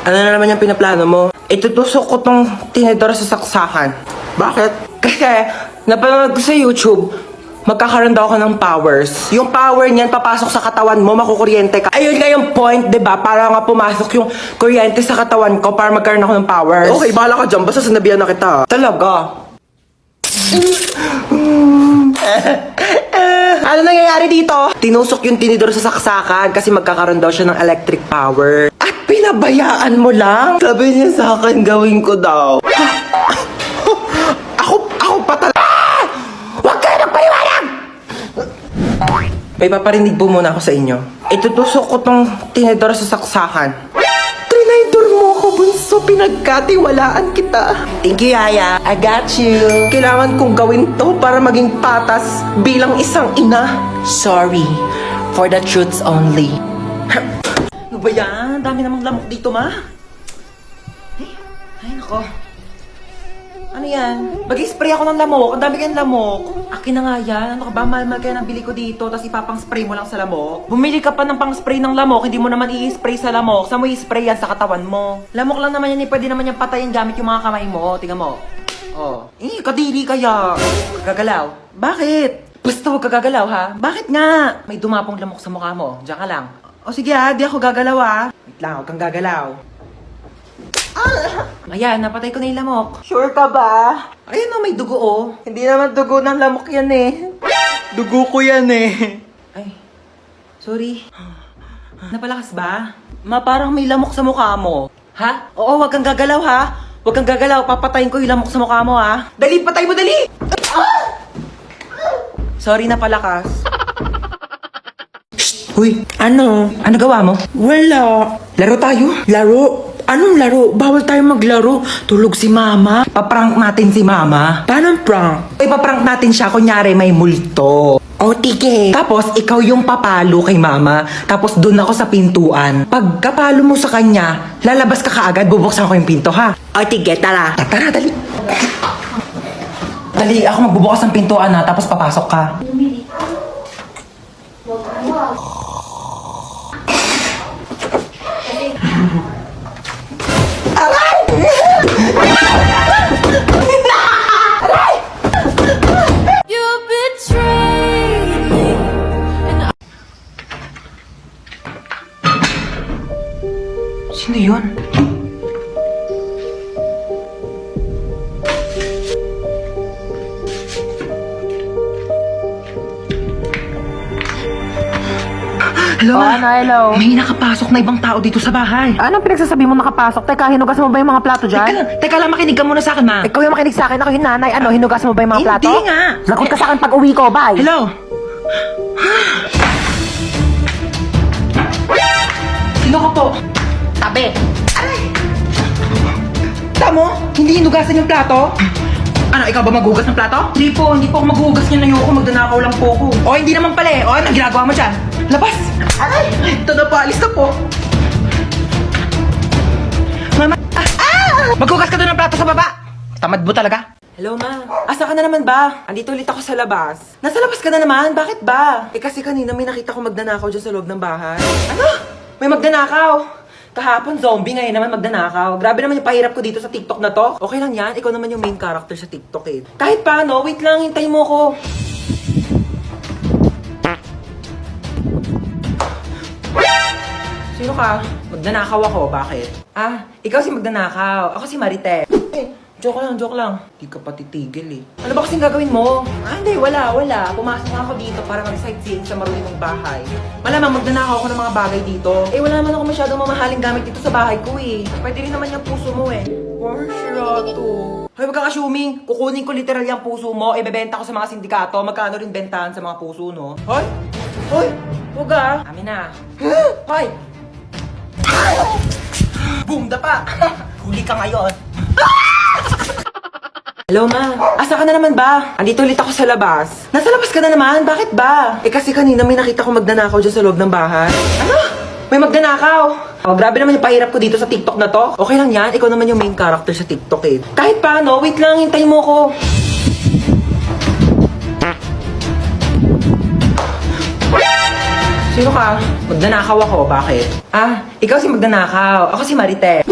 Ano na naman yung pinaplano mo? Itutusok ko tong tinidor sa saksakan. Bakit? Kasi, napanood ko sa YouTube, magkakaroon daw ako ng powers. Yung power niyan, papasok sa katawan mo, makukuryente ka. Ayun nga yung point, diba? Para nga pumasok yung kuryente sa katawan ko para magkaroon ako ng powers. Okay, bahala ka dyan. Basta sinabihan na kita. Talaga? Ano nangyayari dito? Tinusok yung tinidor sa saksakan kasi magkakaroon daw siya ng electric power. At pinabayaan mo lang? Sabi niya sa akin, gawin ko daw. Ako pa talaga. Huwag kayo magpaliwanag! May paparinig po muna ako sa inyo. Itutusok ko tong tinidor sa saksakan. Trinidor mo ako, bunso. Pinagkatiwalaan kita. Thank you, Yaya. I got you. Kailangan kong gawin to para maging patas bilang isang ina. Sorry. For the truths only. Ano ba yan? Dami namang lamok dito, ma. Ay, nako. Ano yan? Mag-spray ako ng lamok. Ang dami kayong lamok. Akin na nga yan. Ano ka ba? Mahal-mahal kaya nabili ko dito. Tapos ipapang-spray mo lang sa lamok. Bumili ka pa ng pang-spray ng lamok. Hindi mo naman i-spray sa lamok. Saan mo i-spray yan? Sa katawan mo. Lamok lang naman yan. Pwede naman yan patayin gamit yung mga kamay mo. Tingnan mo. Oh. Kadiri kaya. Kagagalaw. Bakit? Basta huwag kagagalaw, ha? Bakit nga? May dumapong lamok sa mukha mo. Diyan ka lang. O sige ha, di ako gagalaw ha. Wait lang, huwag kang gagalaw. Ayan, napatay ko na yung lamok. Sure ka ba? Ayan o, may dugo oh. Hindi naman dugo ng lamok yan eh. Dugo ko yan eh. Ay, sorry. Napalakas ba? Ma, parang may lamok sa mukha mo. Ha? Oo, wag kang gagalaw ha. Wag kang gagalaw, papatayin ko yung lamok sa mukha mo ha. Dali, patay mo, dali! Sorry, napalakas. Uy, ano? Ano gawa mo? Wala. Laro tayo? Laro? Anong laro? Bawal tayo maglaro. Tulog si mama. Paprank natin si mama. Paano prank? Ipaprank natin siya, kunyari may multo. O, tige. Tapos, ikaw yung papalo kay mama. Tapos, dun ako sa pintuan. Pag kapalo mo sa kanya, lalabas ka kaagad, bubuksan ko yung pinto, ha? O, tige, tara. Tara, dali. Dali, ako magbubukas ng pintuan, ha? Tapos, papasok ka. You betrayed me. Sino yun? Hello, Hello. May nakapasok na ibang tao dito sa bahay. Anong pinagsasabi mo nakapasok? Teka, hinugas mo ba yung mga plato dyan? Teka lang, makinig ka muna sa akin, ma. Ikaw yung makinig sa akin, ako yung nanay. Ano, hinugas mo ba yung mga plato? Hindi nga. Lagot ka sa akin pag uwi ko, bye. Hello? Sino ka po? Tabi. Tamo? Hindi hinugasan yung plato? Ano, ikaw ba maghugas ng plato? Hindi po ako maghugas niyan. Ayoko, magdanakaw lang po ako. O, hindi naman pala eh. O, anong ginagawa mo dyan? Labas! Aray! Ito na po, alis na po. Mama! Maghugas ka doon ng plato sa baba! Tamad mo talaga. Hello, ma. Asa ka na naman ba? Andito ulit ako sa labas. Nasa labas ka na naman? Bakit ba? Kasi kanina may nakita ko magdanakaw dyan sa loob ng bahay. Ano? May magdanakaw? Kahapon zombie, ngayon naman magdanakaw. Grabe naman yung pahirap ko dito sa TikTok na to. Okay lang yan, ikaw naman yung main character sa TikTok eh. Kahit paano, wait lang, hintay mo ko. Sino ka? Magdanakaw ako, bakit? Ah, ikaw si magdanakaw. Ako si Marite. Joke lang. Di ka pa titigil eh. Ano ba kasing gagawin mo? Hindi, wala. Pumasok nga ako dito para mag-sightseeing sa marunong mong bahay. Malamang magdanakaw ako ng mga bagay dito. Wala naman ako masyadong mamahaling gamit dito sa bahay ko eh. Pwede rin naman yung puso mo eh. Porsyado. Hoy, wag kang assuming. Kukunin ko literal yung puso mo, ibebenta ko sa mga sindikato. Magkano rin bentahan sa mga puso, no? Hoy! Huwag ah. Amin na. Hoy! Boom, dapa! Huli ka ngayon. Hello, ma. Asa ka na naman ba? Andito ulit ako sa labas. Nasa labas ka na naman? Bakit ba? Kasi kanina may nakita ko magdanakaw dyan sa loob ng bahay. Ano? May magdanakaw? Oh, grabe naman yung pahirap ko dito sa TikTok na to. Okay lang yan, ikaw naman yung main character sa TikTok eh. Kahit paano, wait lang, hintay mo ko. Sino ka? Magnanakaw ako, bakit? Ah, ikaw si magnanakaw. Ako si Marites.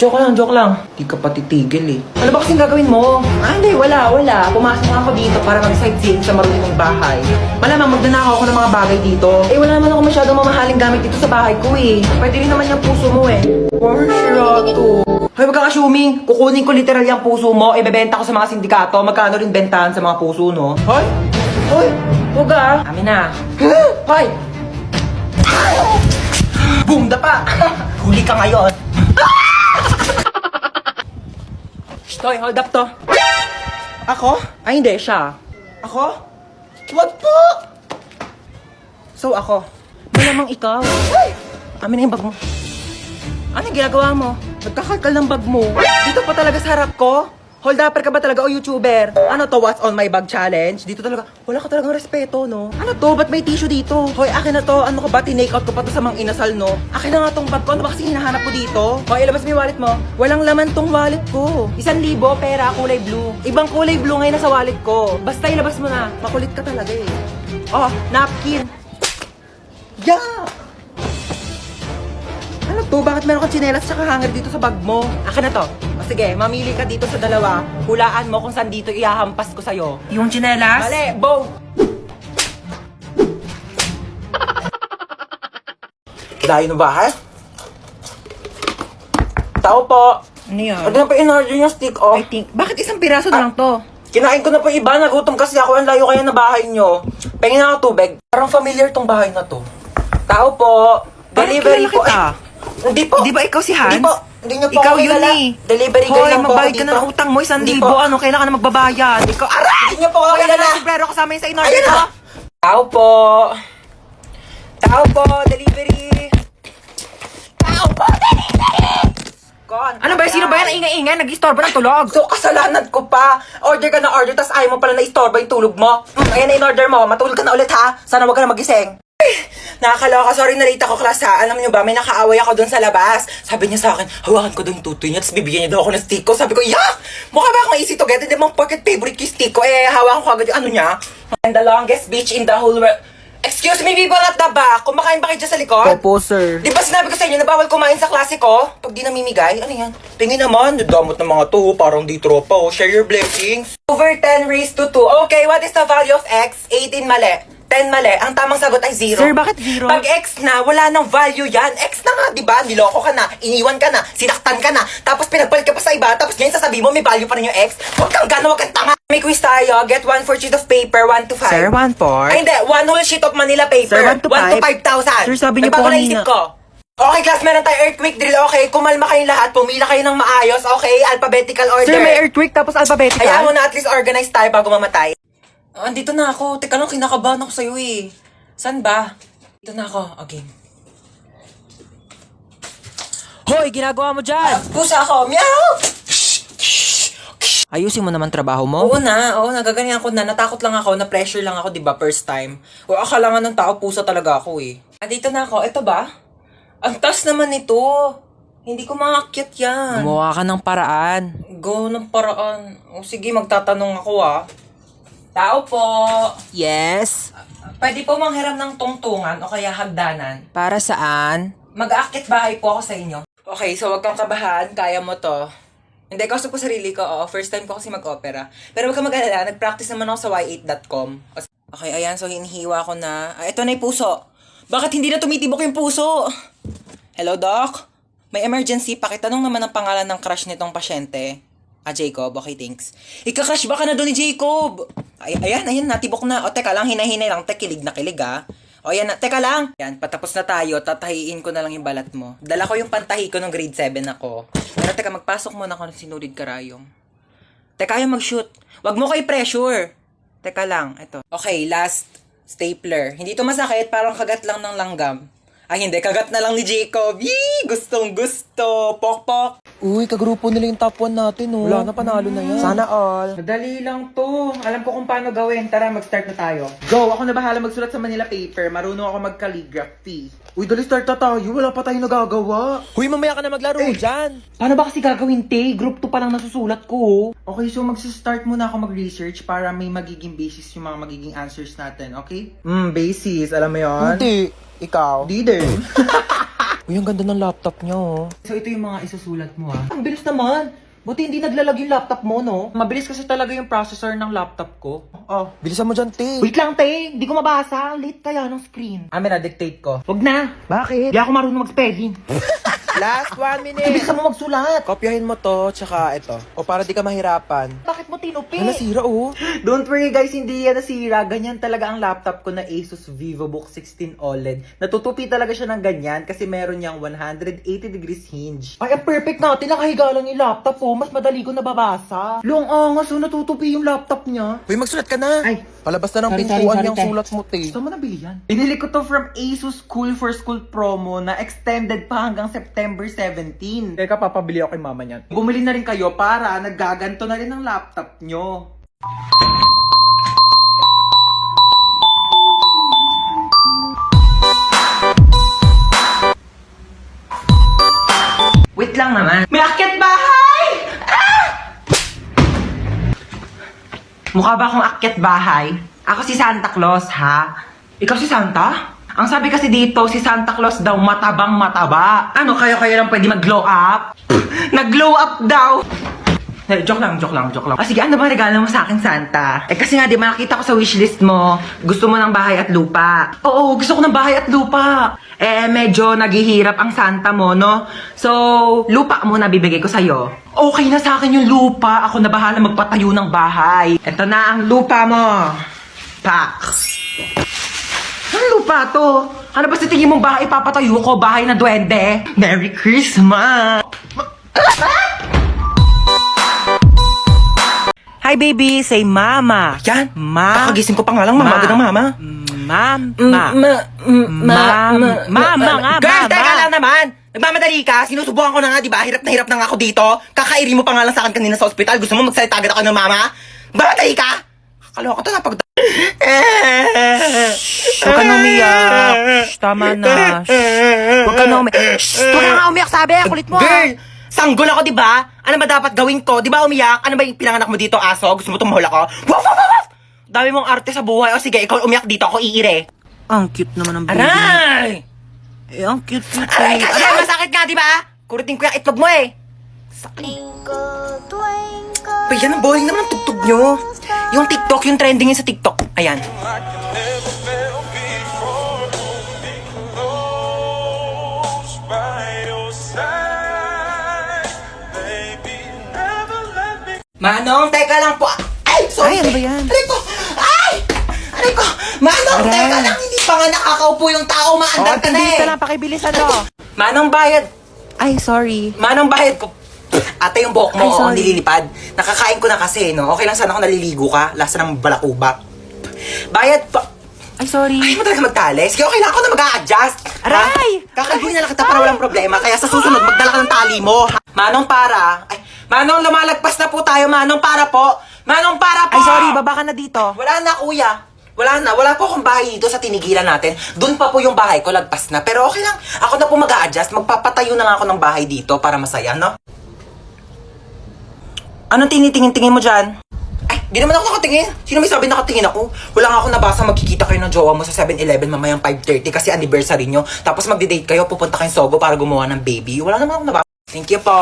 Joke lang. Di ka pa titigil eh. Ano ba kasing gagawin mo? Hindi, wala. Pumasok lang ako dito para mag-sightseeing sa marunong mong bahay. Malamang magnanakaw ako ng mga bagay dito. Wala naman ako masyadong mamahaling gamit dito sa bahay ko eh. Pwede rin naman yung puso mo eh. Porsyado. Hoy, wag kang assuming. Kukunin ko literal yung puso mo, ibebenta ko sa mga sindikato. Magkano rin bentahan sa mga puso, no? Hoy! Huwag ah. Amin na. Hoy! Boom! Dapa! Huli ka ngayon. Hoy, hold up to. Ako? Ay, hindi. Siya. Ako? Wag po! So, ako. Malamang ikaw. Amin na yung bag mo. Anong ginagawa mo? Nagkakalkal ng bag mo. Dito pa talaga sa harap ko? Hold upper ka ba talaga o YouTuber? Ano to, what's on my bag challenge? Dito talaga, wala ka talagang respeto, no? Ano to, ba't may tissue dito? Hoy, akin na to, ano ka ba, tinake out ko pa to sa mga inasal, no? Akin na nga tong bag ko, ano ba kasi hinahanap ko dito? Hoy, ilabas mo yung wallet mo. Walang laman tong wallet ko. 1,000 pera, kulay blue. Ibang kulay blue ngayon nasa wallet ko. Basta ilabas mo na. Makulit ka talaga eh. Oh, napkin. Yeah! Ano to? Bakit meron kang tsinelas tsaka hanger dito sa bag mo? Akin na to. O sige, mamili ka dito sa dalawa. Hulaan mo kung saan dito ihahampas ko sa'yo. Yung tsinelas? Mali! Both! Layo na ba, ha? Tao po! Ano yan? Ano na pa in-order yung stick, oh? I think, bakit isang piraso na lang to? Kinain ko na po iba. Nagutom kasi ako. Ang layo kaya na bahay nyo. Pengin ako tubig. Parang familiar tong bahay na to. Tao po! Delivery po. Kita. Hindi po. Di ba ikaw si Hans? Hindi po. Hindi niyo po Ikaw ako yun kilala. eh. Delivery guy Hoy, lang po ako magbayad ka dito. na ng utang mo, 1,000. Hindi po. Ano, kailangan na magbabayad. Ikaw, aray! Hindi niyo po ako Hoy, kilala. ano, sombrero kasama yun sa in-order Ayun ko. na. Tao po. Tao po. Delivery. Tao po. Delivery. Gone. Ano ba, sino ba yan ang ingay-ingay? Nag-istorbo ng tulog. So, kasalanan ko pa. Order ka na order, tas ayaw mo pala na-istorbo yung tulog mo. Ayan na in-order mo. Matulog ka na ulit, ha? Sana wag ka na magising. Nakakaloka, sorry na late ako class ha. Alam niyo ba, may nakaaway ako doon sa labas. Sabi niya sa akin, hawakan ko doon tutoy niya, tapos bibigyan niya daw ako ng stick ko. Sabi ko, yak! Mukha ba akong easy to get? Hindi mong pocket favorite ko yung stick ko. Hawakan ko agad yung ano niya. And the longest beach in the whole world. Excuse me, people at the back. Kumakain ba kayo dyan sa likod? Opo, sir. Di ba sinabi ko sa inyo na bawal kumain sa klase ko? Pag di namimigay, ano yan? Tingin naman, damot ng mga to, parang di tropa, oh. Share your blessings. Over 10 raised to 2. Okay, what is the value of x? 18 mali. 10 mali. Ang tamang sagot ay 0. Sir, bakit 0? Pag x na, wala nang value yan. X na nga, di ba? Niloko ka na, iniwan ka na, sinaktan ka na, tapos pinagpalit ka pa sa iba, tapos ngayon sasabihin mo may value pa rin yung x. Huwag kang gana, huwag kang tanga. May quiz tayo. Get 1 for sheet of paper, 1 to 5. Sir, 1 for? Ay, hindi. 1 whole sheet of Manila paper. Sir, 1 to 5. 5,000. Sir, sabi niyo May po bago naisip kanina. ko. Okay, class, meron tayo earthquake drill. Okay, kumalma kayong lahat. Pumila kayo ng maayos. Okay, alphabetical order. Sir, may earthquake tapos alphabetical. Hayaan mo na at least organize tayo bago mamatay. Andito na ako. Teka lang, kinakabahan ako sa'yo eh. San ba? Dito na ako. Okay. Hoy, ginagawa mo dyan? Pusa ako. Meow! Ayusin mo naman trabaho mo. Oo, nagaganyan ako na. Natakot lang ako, na-pressure lang ako, di ba, first time. O, akala nga ng tao, pusa talaga ako eh. Andito na ako. Ito ba? Ang taas naman nito. Hindi ko maakyat yan. Gumawa ka ng paraan. Go ng paraan. O, sige, magtatanong ako ah. Tao po. Yes? Pwede po manghiram ng tungtungan o kaya hagdanan. Para saan? Mag-aakit bahay po ako sa inyo. Okay, so wag kang kabahan. Kaya mo to. Hindi, kaso po sarili ko. Oo, first time ko kasi mag-opera. Pero wag kang mag-alala. Nag-practice naman ako sa y8.com. Okay, ayan. So, hinihiwa ko na. Ito na yung puso. Bakit hindi na tumitibok yung puso? Hello, Doc? May emergency. Pakitanong naman ang pangalan ng crush nitong pasyente. Jacob. Okay, thanks. Ika-crush ba ka na doon ni Jacob? Ayan, natibok na. O, teka lang, hinahinay lang. Kilig na kilig, ha? O, yan na. Teka lang. Yan, patapos na tayo. Tatahiin ko na lang yung balat mo. Dala ko yung pantahi ko nung grade 7 ako. Pero teka, magpasok muna ako ng sinulid karayom. Teka, ayaw mag-shoot. Wag mo ko i-pressure. Teka lang, ito. Okay, last stapler. Hindi to masakit, parang kagat lang ng langgam. Ay, hindi. Kagat na lang ni Jacob. Yee! Gustong gusto. Pok-pok. Uy, kagrupo nila yung top 1 natin, oh. Wala na, panalo na yan. Sana all. Madali lang to. Alam ko kung paano gawin. Tara, mag-start na tayo. Go! Ako na bahala magsulat sa Manila paper. Marunong ako mag-calligraphy. Uy, dali start na tayo. Wala pa tayong nagagawa. Huy, mamaya ka na maglaro dyan. Paano ba kasi gagawin, te? Group 2 pa lang nasusulat ko. Okay, so mag-start muna ako mag-research para may magiging basis yung mga magiging answers natin, okay? Basis. Alam mo yon? Hindi. Ikaw? Di din. Uy, ang ganda ng laptop niya, oh. So ito yung mga isusulat mo ha. Ang bilis naman. Buti hindi naglalag yung laptop mo, no? Mabilis kasi talaga yung processor ng laptop ko. Oh, bilisan mo dyan, te. Wait lang, te. Hindi ko mabasa. Late kaya ng screen. Amin na, dictate ko. Wag na. Bakit? Hindi ako marunong mag-spelling. Last 1 minute. Bilisan mo magsulat. Kopyahin mo to, tsaka ito. O para di ka mahirapan. Bakit mo tinupi? Ano, nasira, oh. Don't worry guys, hindi yan nasira. Ganyan talaga ang laptop ko na Asus VivoBook 16 OLED. Natutupi talaga siya ng ganyan kasi meron niyang 180 degrees hinge. Ay, ang perfect natin. Nakahiga lang yung laptop ko. Mas madali ko nababasa. Long angas, natutupi yung laptop niya. Uy, magsulat ka na. Ay. Palabas na ng Sorry, pintuan sorry, yung te. sulat mo, te. Saan mo nabili yan? Binili ko to from Asus Cool for School promo na extended pa hanggang September 17. Teka, papabili ako kay mama niyan. Bumili na rin kayo para naggaganto na rin ang laptop nyo. Wait lang naman. May akyat bahay! Ah! Mukha ba akong akyat bahay? Ako si Santa Claus, ha? Ikaw si Santa? Ang sabi kasi dito, si Santa Claus daw matabang mataba. Ano, kayo lang pwede mag-glow up? Nag-glow up daw! Joke lang. Ah, sige, ano ba regalo mo sa akin, Santa? Eh, kasi nga, di ba nakita ko sa wishlist mo, gusto mo ng bahay at lupa. Oo, gusto ko ng bahay at lupa. Eh, medyo naghihirap ang Santa mo, no? So, lupa muna bibigay ko sa'yo. Okay na sa akin yung lupa. Ako na bahala magpatayo ng bahay. Ito na ang lupa mo. Pak. Ano lupa to? Ano ba sa tingin mong bahay papatayo ko? Bahay na duwende? Merry Christmas! Hi, baby. Say mama. Yan. Ma. Kakagising ko pa nga lang, mama. Agad ng mama. Mama nga, Girl, mama. teka lang naman. Nagmamadali ka. Sinusubukan ko na nga, di ba? Hirap na nga ako dito. Kakairi mo pa nga lang sa akin kanina sa ospital. Gusto mo magsalita agad ako ng mama? Nagmamadali ka? Kaloka to, napag... Huwag ka na umiyak. Shh, tama na. Shh. Huwag ka na umiyak. Shh, huwag ka nga umiyak, sabi. Kulit mo. Girl! Sanggol ako, di ba? Ano ba dapat gawin ko? Di ba umiyak? Ano ba yung pinanganak mo dito, aso? Gusto mo tumahol ako? Woof, woof, woof! Dami mong arte sa buhay. O sige, ikaw umiyak dito. Ako iire. Ang cute naman ng baby. Aray! Eh, ang cute. Aray, kasi masakit nga, di ba? Kurutin ko yung itlog mo eh. Pa, yan ang boring naman ang tugtog nyo. Yung TikTok, yung trending yun sa TikTok. Ayan. Manong, teka lang po. Ay, sorry. Ay, ano ba yan? Aray ko! Ay! Aray ko! Manong, Aray. teka lang. Hindi pa nga nakakaupo yung tao. Maandar ka na bilis eh. na lang. Pakibilisan mo. Manong bayad. Ay, sorry. Manong bayad ko. Ate, yung buhok mo, Ay, sorry. nililipad. Nakakain ko na kasi, no? Okay lang sana kung naliligo ka. Lasa ng balakubak. Bayad pa. Ay, sorry. Ay, mo talaga magtali. Sige, okay lang ako na mag-a-adjust. Aray! Kakalbuhin na lang kita para walang problema. Kaya sa susunod, magdala ka ng tali mo. Ha? Manong para. Ay, Manong, lumalagpas na po tayo. Manong para po. Manong para po. Ay, sorry. Baba ka na dito. Wala na, kuya. Wala na. Wala po akong bahay dito sa tinigilan natin. Doon pa po yung bahay ko, lagpas na. Pero okay lang. Ako na po mag-a-adjust. Magpapatayo na nga ako ng bahay dito para masaya, no? Anong tinitingin-tingin mo dyan? Ay, di naman ako nakatingin. Sino may sabi nakatingin ako? Wala nga ako nabasa magkikita kayo ng jowa mo sa 7-Eleven mamayang 5:30 kasi anniversary nyo. Tapos magdi-date kayo, pupunta kayong Sogo para gumawa ng baby. Wala naman ako nabasa. Thank you po.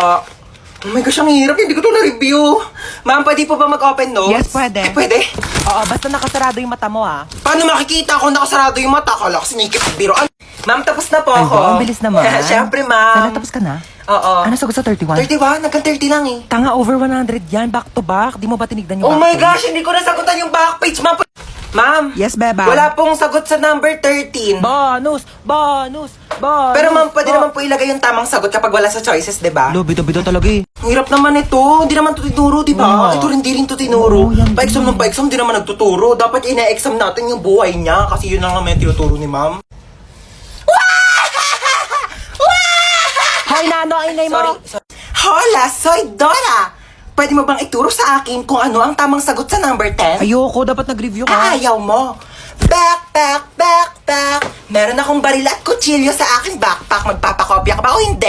Oh my gosh, ang hirap. Hindi ko ito na-review. Ma'am, pwede po ba mag-open notes? Yes, pwede. Ay, pwede? Oo, basta nakasarado yung mata mo, ah. Paano makikita kung nakasarado yung mata? Kala ko sinikip ang biroan. Ma'am, tapos na po Ay, ako. ba? Ang bilis naman. Siyempre, ma'am. Sana tapos ka na? Oo. Ano sagot sa 31? 31? Nagkan 30 lang eh. Tanga, over 100 yan. Back to back. Di mo ba tinignan yung Oh back my to? gosh, hindi ko nasagutan yung back page, ma'am. Ma'am. Yes, beba. Wala pong sagot sa number 13. Bonus! Pero ma'am, pwede naman po ilagay yung tamang sagot kapag wala sa choices, di ba? Bida talaga eh. Ang hirap naman ito. Hindi naman ito tinuro, di ba? Oo. Ito rin, di rin ito tinuro. Oo, yan Pa-exam ng pa-exam, di naman nagtuturo. Dapat ina-exam natin yung buhay niya kasi yun lang naman yung tinuturo ni ma'am. Hoy, Nano, ang ingay mo! Sorry. Hola, soy Dora! Pwede mo bang ituro sa akin kung ano ang tamang sagot sa number 10? Ayoko, dapat nag-review ka. Ayaw mo. Backpack. Meron akong baril at kutsilyo sa aking backpack. Magpapakopya ka ba o hindi?